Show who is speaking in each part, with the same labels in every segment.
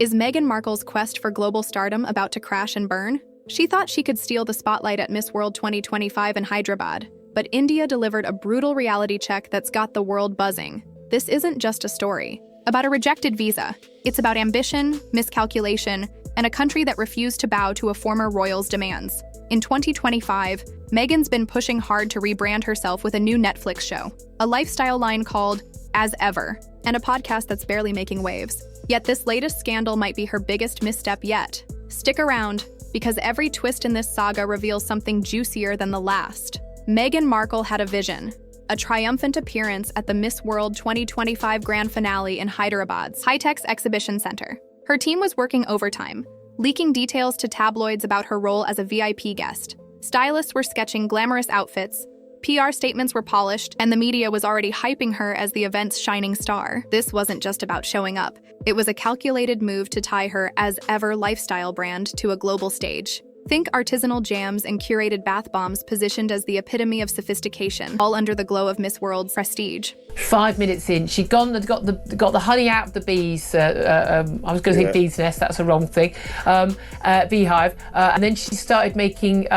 Speaker 1: Is Meghan Markle's quest for global stardom about to crash and burn? She thought she could steal the spotlight at Miss World 2025 in Hyderabad, but India delivered a brutal reality check that's got the world buzzing. This isn't just a story about a rejected visa. It's about ambition, miscalculation, and a country that refused to bow to a former royal's demands. In 2025, Meghan's been pushing hard to rebrand herself with a new Netflix show, a lifestyle line called As Ever, and a podcast that's barely making waves. Yet this latest scandal might be her biggest misstep yet. Stick around, because every twist in this saga reveals something juicier than the last. Meghan Markle had a vision, a triumphant appearance at the Miss World 2025 grand finale in Hyderabad's HITEX Exhibition Center. Her team was working overtime, leaking details to tabloids about her role as a VIP guest. Stylists were sketching glamorous outfits, PR statements were polished, and the media was already hyping her as the event's shining star. This wasn't just about showing up. It was a calculated move to tie her As Ever lifestyle brand to a global stage. Think artisanal jams and curated bath bombs positioned as the epitome of sophistication, all under the glow of Miss World's prestige.
Speaker 2: 5 minutes in, she'd gone and got the honey out of the bees. I was going to say bee's nest. That's a wrong thing. Beehive, and then she started making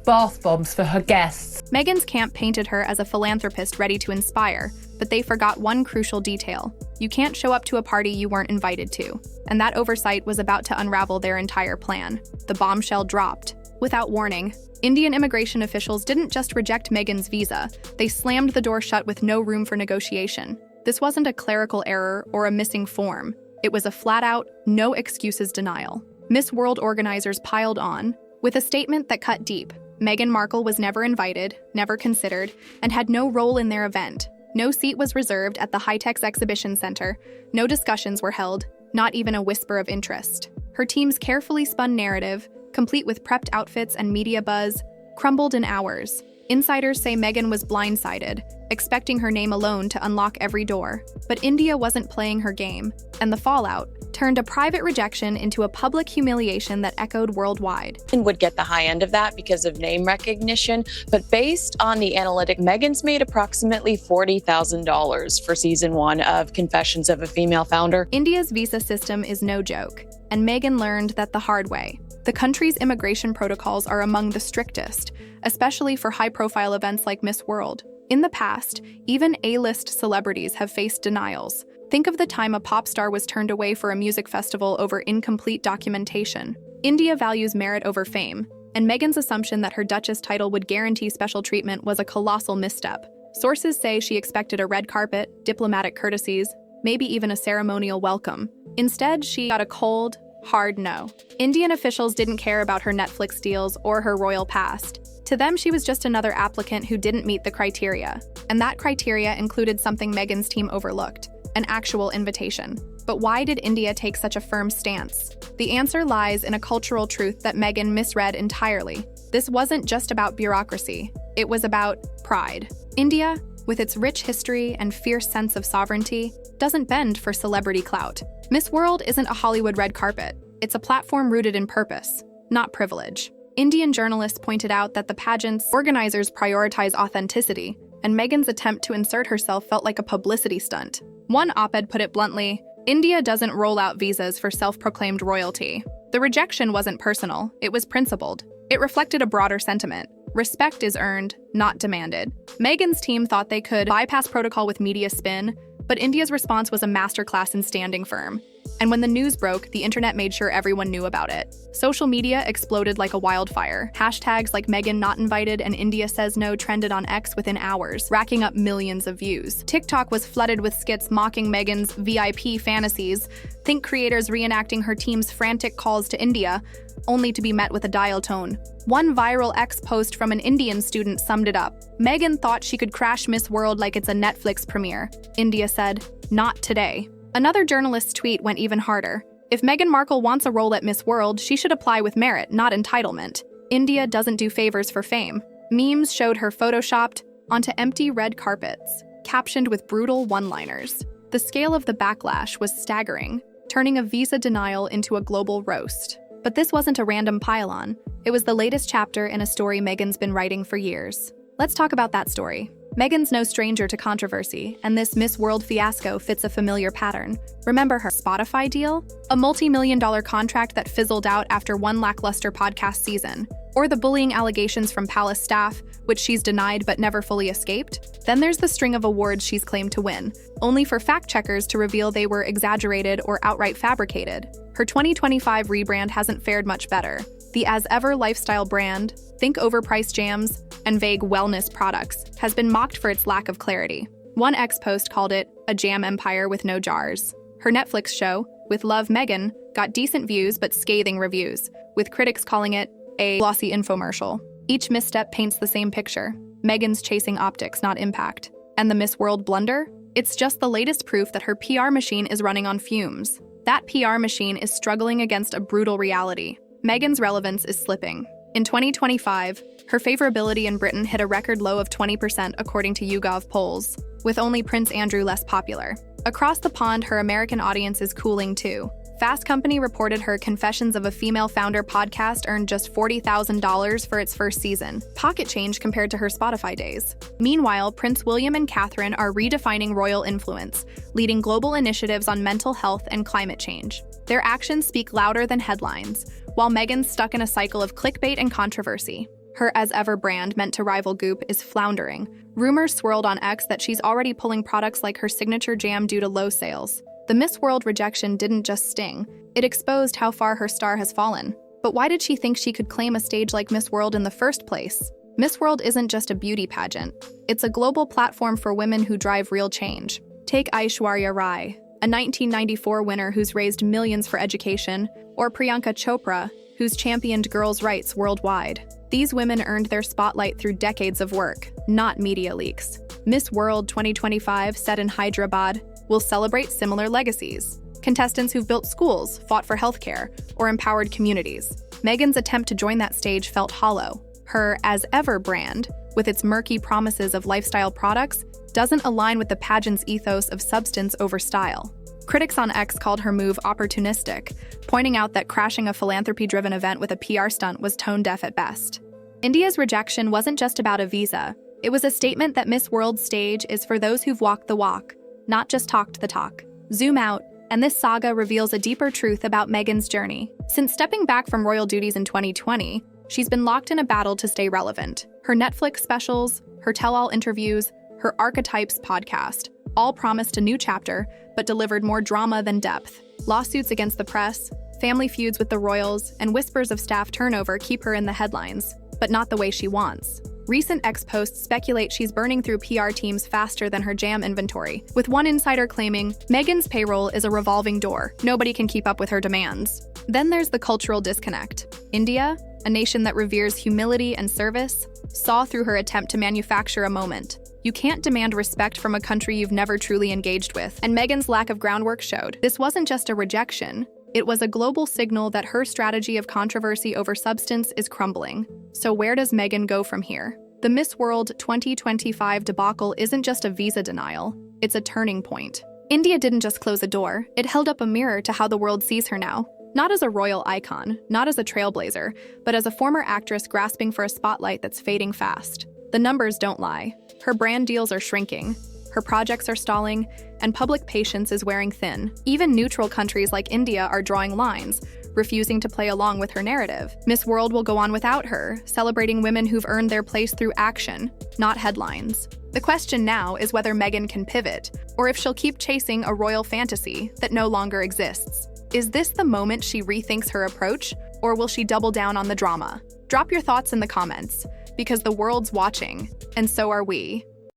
Speaker 2: bath bombs for her guests.
Speaker 1: Meghan's camp painted her as a philanthropist ready to inspire, but they forgot one crucial detail. You can't show up to a party you weren't invited to. And that oversight was about to unravel their entire plan. The bombshell dropped. Without warning, Indian immigration officials didn't just reject Meghan's visa, they slammed the door shut with no room for negotiation. This wasn't a clerical error or a missing form. It was a flat-out, no excuses denial. Miss World organizers piled on, with a statement that cut deep. Meghan Markle was never invited, never considered, and had no role in their event. No seat was reserved at the HITEX Exhibition Center. No discussions were held, not even a whisper of interest. Her team's carefully spun narrative, complete with prepped outfits and media buzz, crumbled in hours. Insiders say Meghan was blindsided, expecting her name alone to unlock every door. But India wasn't playing her game, and the fallout turned a private rejection into a public humiliation that echoed worldwide.
Speaker 3: And would get the high end of that because of name recognition, but based on the analytic, Meghan's made approximately $40,000 for season 1 of Confessions of a Female Founder.
Speaker 1: India's visa system is no joke, and Meghan learned that the hard way. The country's immigration protocols are among the strictest, especially for high-profile events like Miss World. In the past, even A-list celebrities have faced denials. Think of the time a pop star was turned away for a music festival over incomplete documentation. India values merit over fame, and Meghan's assumption that her Duchess title would guarantee special treatment was a colossal misstep. Sources say she expected a red carpet, diplomatic courtesies, maybe even a ceremonial welcome. Instead, she got a cold, hard no. Indian officials didn't care about her Netflix deals or her royal past. To them, she was just another applicant who didn't meet the criteria. And that criteria included something Meghan's team overlooked: an actual invitation. But why did India take such a firm stance? The answer lies in a cultural truth that Meghan misread entirely. This wasn't just about bureaucracy. It was about pride. India, with its rich history and fierce sense of sovereignty, doesn't bend for celebrity clout. Miss World isn't a Hollywood red carpet. It's a platform rooted in purpose, not privilege. Indian journalists pointed out that the pageant's organizers prioritize authenticity, and Meghan's attempt to insert herself felt like a publicity stunt. One op-ed put it bluntly, "India doesn't roll out visas for self-proclaimed royalty." The rejection wasn't personal, it was principled. It reflected a broader sentiment. Respect is earned, not demanded. Meghan's team thought they could bypass protocol with media spin, but India's response was a masterclass in standing firm. And when the news broke, the internet made sure everyone knew about it. Social media exploded like a wildfire. Hashtags like Meghan not invited and India says no trended on X within hours, racking up millions of views. TikTok was flooded with skits mocking Meghan's VIP fantasies. Think creators reenacting her team's frantic calls to India, only to be met with a dial tone. One viral X post from an Indian student summed it up. Meghan thought she could crash Miss World like it's a Netflix premiere. India said, "Not today." Another journalist's tweet went even harder. If Meghan Markle wants a role at Miss World, she should apply with merit, not entitlement. India doesn't do favors for fame. Memes showed her photoshopped onto empty red carpets, captioned with brutal one-liners. The scale of the backlash was staggering, turning a visa denial into a global roast. But this wasn't a random pile-on. It was the latest chapter in a story Meghan's been writing for years. Let's talk about that story. Meghan's no stranger to controversy, and this Miss World fiasco fits a familiar pattern. Remember her Spotify deal? A multi-million-dollar contract that fizzled out after one lackluster podcast season. Or the bullying allegations from palace staff, which she's denied but never fully escaped. Then there's the string of awards she's claimed to win, only for fact-checkers to reveal they were exaggerated or outright fabricated. Her 2025 rebrand hasn't fared much better. The as-ever lifestyle brand, think overpriced jams, and vague wellness products, has been mocked for its lack of clarity. One ex-post called it a jam empire with no jars. Her Netflix show, With Love, Meghan, got decent views but scathing reviews, with critics calling it a glossy infomercial. Each misstep paints the same picture. Meghan's chasing optics, not impact. And the Miss World blunder? It's just the latest proof that her PR machine is running on fumes. That PR machine is struggling against a brutal reality. Meghan's relevance is slipping. In 2025, her favorability in Britain hit a record low of 20% according to YouGov polls, with only Prince Andrew less popular. Across the pond, her American audience is cooling too. Fast Company reported her Confessions of a Female Founder podcast earned just $40,000 for its first season, pocket change compared to her Spotify days. Meanwhile, Prince William and Catherine are redefining royal influence, leading global initiatives on mental health and climate change. Their actions speak louder than headlines, while Meghan's stuck in a cycle of clickbait and controversy. Her as-ever brand, meant to rival Goop, is floundering. Rumors swirled on X that she's already pulling products like her signature jam due to low sales. The Miss World rejection didn't just sting, it exposed how far her star has fallen. But why did she think she could claim a stage like Miss World in the first place? Miss World isn't just a beauty pageant. It's a global platform for women who drive real change. Take Aishwarya Rai, a 1994 winner who's raised millions for education, or Priyanka Chopra, who's championed girls' rights worldwide. These women earned their spotlight through decades of work, not media leaks. Miss World 2025, set in Hyderabad, will celebrate similar legacies. Contestants who've built schools, fought for healthcare, or empowered communities. Meghan's attempt to join that stage felt hollow. Her as-ever brand, with its murky promises of lifestyle products, doesn't align with the pageant's ethos of substance over style. Critics on X called her move opportunistic, pointing out that crashing a philanthropy-driven event with a PR stunt was tone-deaf at best. India's rejection wasn't just about a visa. It was a statement that Miss World's stage is for those who've walked the walk, not just talked the talk. Zoom out, and this saga reveals a deeper truth about Meghan's journey. Since stepping back from royal duties in 2020, she's been locked in a battle to stay relevant. Her Netflix specials, her tell-all interviews, her Archetypes podcast, all promised a new chapter, but delivered more drama than depth. Lawsuits against the press, family feuds with the royals, and whispers of staff turnover keep her in the headlines, but not the way she wants. Recent X posts speculate she's burning through PR teams faster than her jam inventory, with one insider claiming, Meghan's payroll is a revolving door, nobody can keep up with her demands. Then there's the cultural disconnect. India, a nation that reveres humility and service, saw through her attempt to manufacture a moment. You can't demand respect from a country you've never truly engaged with, and Meghan's lack of groundwork showed. This wasn't just a rejection, it was a global signal that her strategy of controversy over substance is crumbling. So where does Meghan go from here? The Miss World 2025 debacle isn't just a visa denial, it's a turning point. India didn't just close a door, it held up a mirror to how the world sees her now. Not as a royal icon, not as a trailblazer, but as a former actress grasping for a spotlight that's fading fast. The numbers don't lie. Her brand deals are shrinking, her projects are stalling, and public patience is wearing thin. Even neutral countries like India are drawing lines, refusing to play along with her narrative. Miss World will go on without her, celebrating women who've earned their place through action, not headlines. The question now is whether Meghan can pivot, or if she'll keep chasing a royal fantasy that no longer exists. Is this the moment she rethinks her approach, or will she double down on the drama? Drop your thoughts in the comments, because the world's watching, and so are we.